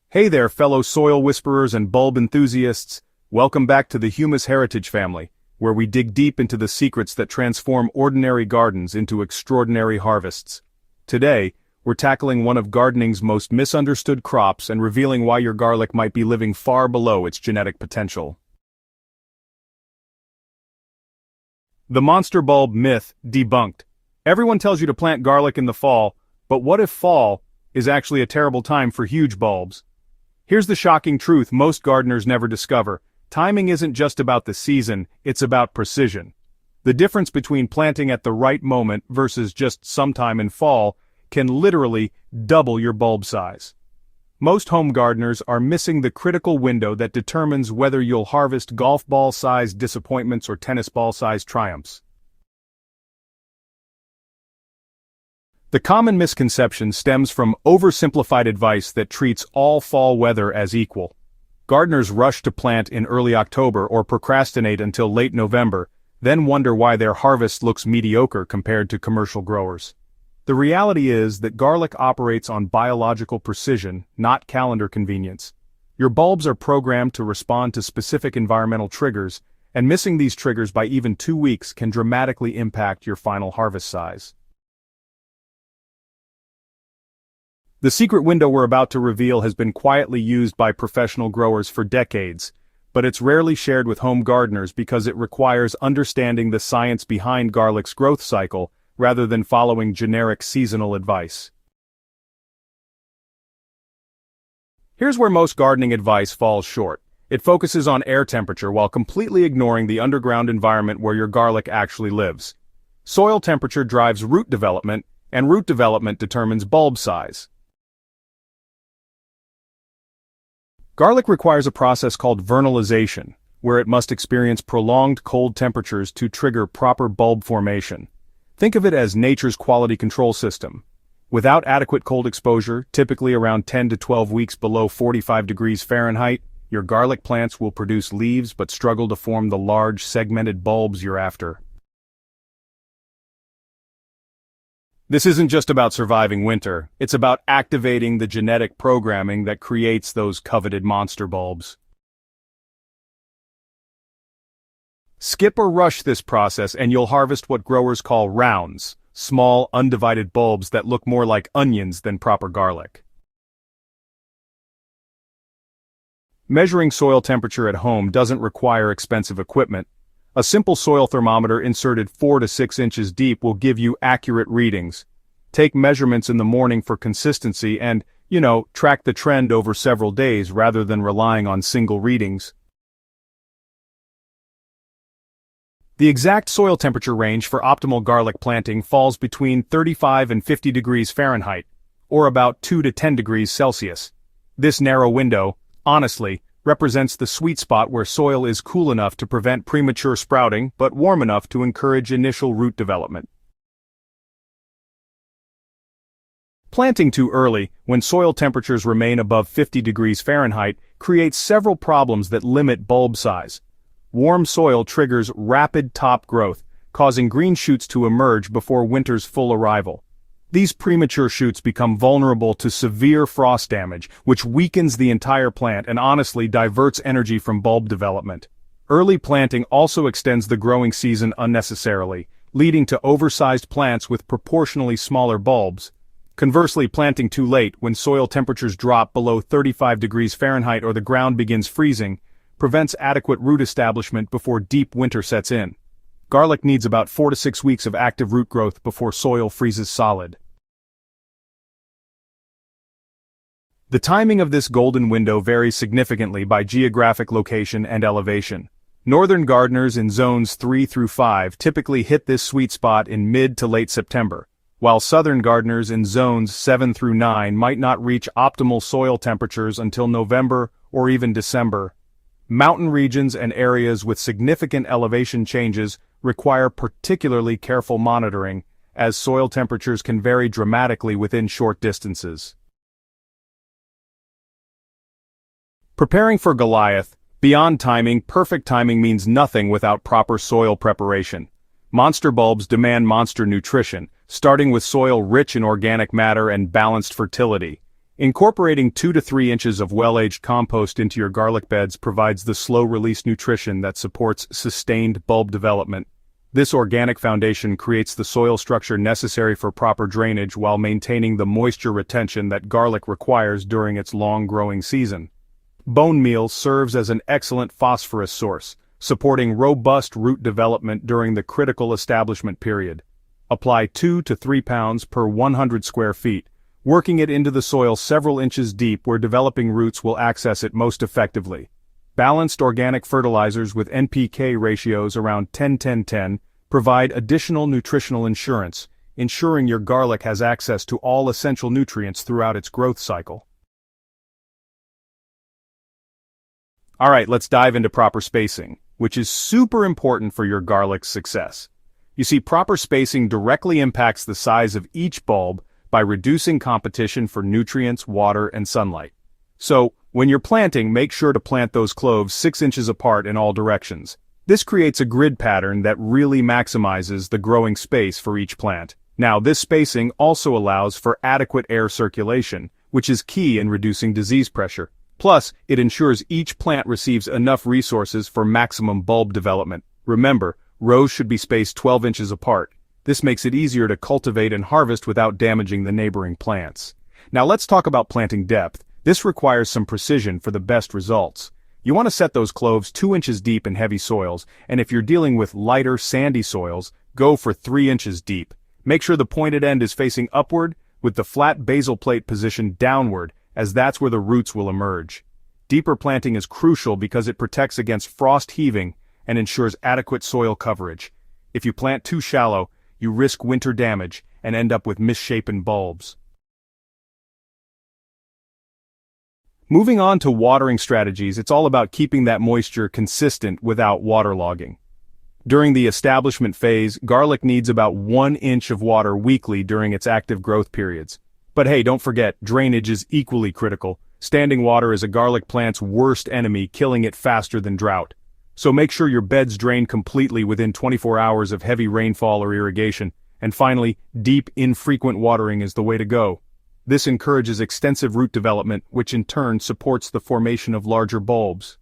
Hey there, fellow soil whisperers and bulb enthusiasts. Welcome back to the Humus Heritage family, where we dig deep into the secrets that transform ordinary gardens into extraordinary harvests. Today, we're tackling one of gardening's most misunderstood crops and revealing why your garlic might be living far below its genetic potential. The monster bulb myth debunked. Everyone tells you to plant garlic in the fall, but what if fall is actually a terrible time for huge bulbs? Here's the shocking truth most gardeners never discover. Timing isn't just about the season, it's about precision. The difference between planting at the right moment versus just sometime in fall can literally double your bulb size. Most home gardeners are missing the critical window that determines whether you'll harvest golf ball-sized disappointments or tennis ball-sized triumphs. The common misconception stems from oversimplified advice that treats all fall weather as equal. Gardeners rush to plant in early October or procrastinate until late November, then wonder why their harvest looks mediocre compared to commercial growers. The reality is that garlic operates on biological precision, not calendar convenience. Your bulbs are programmed to respond to specific environmental triggers, and missing these triggers by even 2 weeks can dramatically impact your final harvest size. The secret window we're about to reveal has been quietly used by professional growers for decades, but it's rarely shared with home gardeners because it requires understanding the science behind garlic's growth cycle rather than following generic seasonal advice. Here's where most gardening advice falls short. It focuses on air temperature while completely ignoring the underground environment where your garlic actually lives. Soil temperature drives root development, and root development determines bulb size. Garlic requires a process called vernalization, where it must experience prolonged cold temperatures to trigger proper bulb formation. Think of it as nature's quality control system. Without adequate cold exposure, typically around 10 to 12 weeks below 45 degrees Fahrenheit, your garlic plants will produce leaves but struggle to form the large, segmented bulbs you're after. This isn't just about surviving winter, it's about activating the genetic programming that creates those coveted monster bulbs. Skip or rush this process and you'll harvest what growers call rounds, small, undivided bulbs that look more like onions than proper garlic. Measuring soil temperature at home doesn't require expensive equipment. A simple soil thermometer inserted 4 to 6 inches deep will give you accurate readings. Take measurements in the morning for consistency and, track the trend over several days rather than relying on single readings. The exact soil temperature range for optimal garlic planting falls between 35 and 50 degrees Fahrenheit, or about 2 to 10 degrees Celsius. This narrow window, honestly, represents the sweet spot where soil is cool enough to prevent premature sprouting but warm enough to encourage initial root development. Planting too early, when soil temperatures remain above 50 degrees Fahrenheit, creates several problems that limit bulb size. Warm soil triggers rapid top growth, causing green shoots to emerge before winter's full arrival. These premature shoots become vulnerable to severe frost damage, which weakens the entire plant and honestly diverts energy from bulb development. Early planting also extends the growing season unnecessarily, leading to oversized plants with proportionally smaller bulbs. Conversely, planting too late, when soil temperatures drop below 35 degrees Fahrenheit or the ground begins freezing, prevents adequate root establishment before deep winter sets in. Garlic needs about 4 to 6 weeks of active root growth before soil freezes solid. The timing of this golden window varies significantly by geographic location and elevation. Northern gardeners in zones 3 through 5 typically hit this sweet spot in mid to late September, while southern gardeners in zones 7 through 9 might not reach optimal soil temperatures until November or even December. Mountain regions and areas with significant elevation changes require particularly careful monitoring, as soil temperatures can vary dramatically within short distances. Preparing for Goliath, beyond timing, perfect timing means nothing without proper soil preparation. Monster bulbs demand monster nutrition, starting with soil rich in organic matter and balanced fertility. Incorporating 2 to 3 inches of well-aged compost into your garlic beds provides the slow-release nutrition that supports sustained bulb development. This organic foundation creates the soil structure necessary for proper drainage while maintaining the moisture retention that garlic requires during its long growing season. Bone meal serves as an excellent phosphorus source, supporting robust root development during the critical establishment period. Apply 2 to 3 pounds per 100 square feet, working it into the soil several inches deep where developing roots will access it most effectively. Balanced organic fertilizers with NPK ratios around 10-10-10 provide additional nutritional insurance, ensuring your garlic has access to all essential nutrients throughout its growth cycle. Alright, let's dive into proper spacing, which is super important for your garlic's success. You see, proper spacing directly impacts the size of each bulb by reducing competition for nutrients, water, and sunlight. So, when you're planting, make sure to plant those cloves 6 inches apart in all directions. This creates a grid pattern that really maximizes the growing space for each plant. Now, this spacing also allows for adequate air circulation, which is key in reducing disease pressure. Plus, it ensures each plant receives enough resources for maximum bulb development. Remember, rows should be spaced 12 inches apart. This makes it easier to cultivate and harvest without damaging the neighboring plants. Now let's talk about planting depth. This requires some precision for the best results. You want to set those cloves 2 inches deep in heavy soils, and if you're dealing with lighter, sandy soils, go for 3 inches deep. Make sure the pointed end is facing upward, with the flat basal plate positioned downward, as that's where the roots will emerge. Deeper planting is crucial because it protects against frost heaving and ensures adequate soil coverage. If you plant too shallow, you risk winter damage and end up with misshapen bulbs. Moving on to watering strategies, it's all about keeping that moisture consistent without waterlogging. During the establishment phase, garlic needs about 1 inch of water weekly during its active growth periods. But hey, don't forget, drainage is equally critical. Standing water is a garlic plant's worst enemy, killing it faster than drought. So make sure your beds drain completely within 24 hours of heavy rainfall or irrigation. And finally, deep, infrequent watering is the way to go. This encourages extensive root development, which in turn supports the formation of larger bulbs.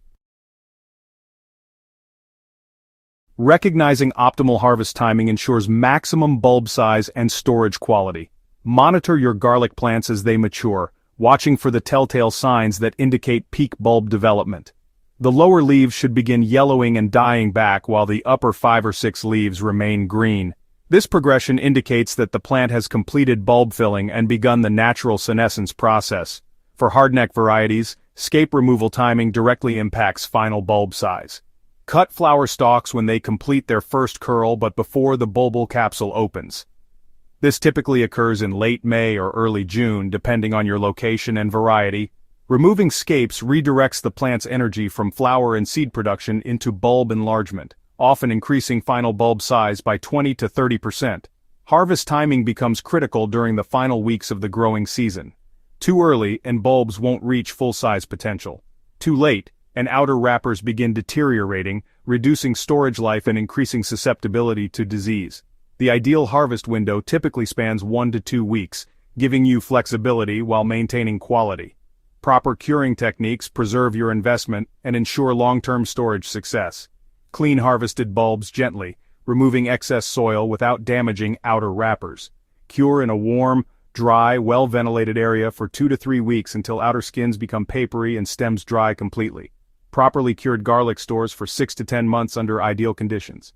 Recognizing optimal harvest timing ensures maximum bulb size and storage quality. Monitor your garlic plants as they mature, watching for the telltale signs that indicate peak bulb development. The lower leaves should begin yellowing and dying back while the upper 5 or 6 leaves remain green. This progression indicates that the plant has completed bulb filling and begun the natural senescence process. For hardneck varieties, scape removal timing directly impacts final bulb size. Cut flower stalks when they complete their first curl but before the bulbal capsule opens. This typically occurs in late May or early June, depending on your location and variety. Removing scapes redirects the plant's energy from flower and seed production into bulb enlargement, often increasing final bulb size by 20 to 30%. Harvest timing becomes critical during the final weeks of the growing season. Too early, and bulbs won't reach full-size potential. Too late, and outer wrappers begin deteriorating, reducing storage life and increasing susceptibility to disease. The ideal harvest window typically spans 1 to 2 weeks, giving you flexibility while maintaining quality. Proper curing techniques preserve your investment and ensure long-term storage success. Clean harvested bulbs gently, removing excess soil without damaging outer wrappers. Cure in a warm, dry, well-ventilated area for 2 to 3 weeks until outer skins become papery and stems dry completely. Properly cured garlic stores for 6 to 10 months under ideal conditions.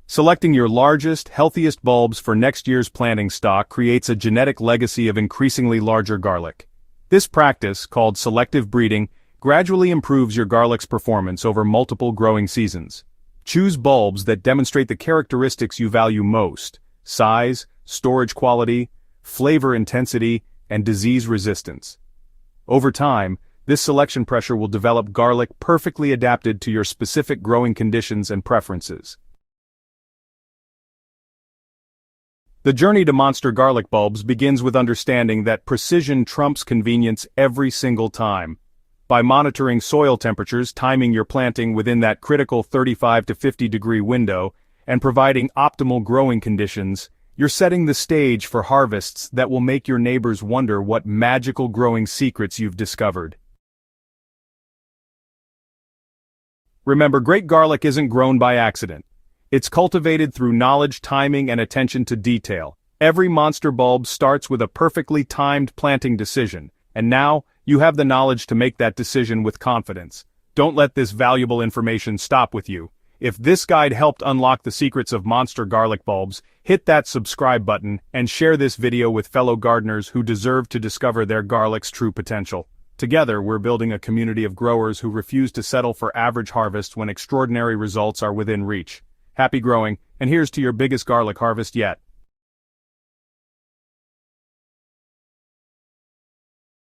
Selecting your largest, healthiest bulbs for next year's planting stock creates a genetic legacy of increasingly larger garlic. This practice, called selective breeding, gradually improves your garlic's performance over multiple growing seasons. Choose bulbs that demonstrate the characteristics you value most: size, storage quality, flavor intensity, and disease resistance. Over time, this selection pressure will develop garlic perfectly adapted to your specific growing conditions and preferences. The journey to monster garlic bulbs begins with understanding that precision trumps convenience every single time. By monitoring soil temperatures, timing your planting within that critical 35 to 50 degree window, and providing optimal growing conditions, You're setting the stage for harvests that will make your neighbors wonder what magical growing secrets you've discovered. Remember, great garlic isn't grown by accident. It's cultivated through knowledge, timing, and attention to detail. Every monster bulb starts with a perfectly timed planting decision, and now, you have the knowledge to make that decision with confidence. Don't let this valuable information stop with you. If this guide helped unlock the secrets of monster garlic bulbs, hit that subscribe button and share this video with fellow gardeners who deserve to discover their garlic's true potential. Together, we're building a community of growers who refuse to settle for average harvests when extraordinary results are within reach. Happy growing, and here's to your biggest garlic harvest yet.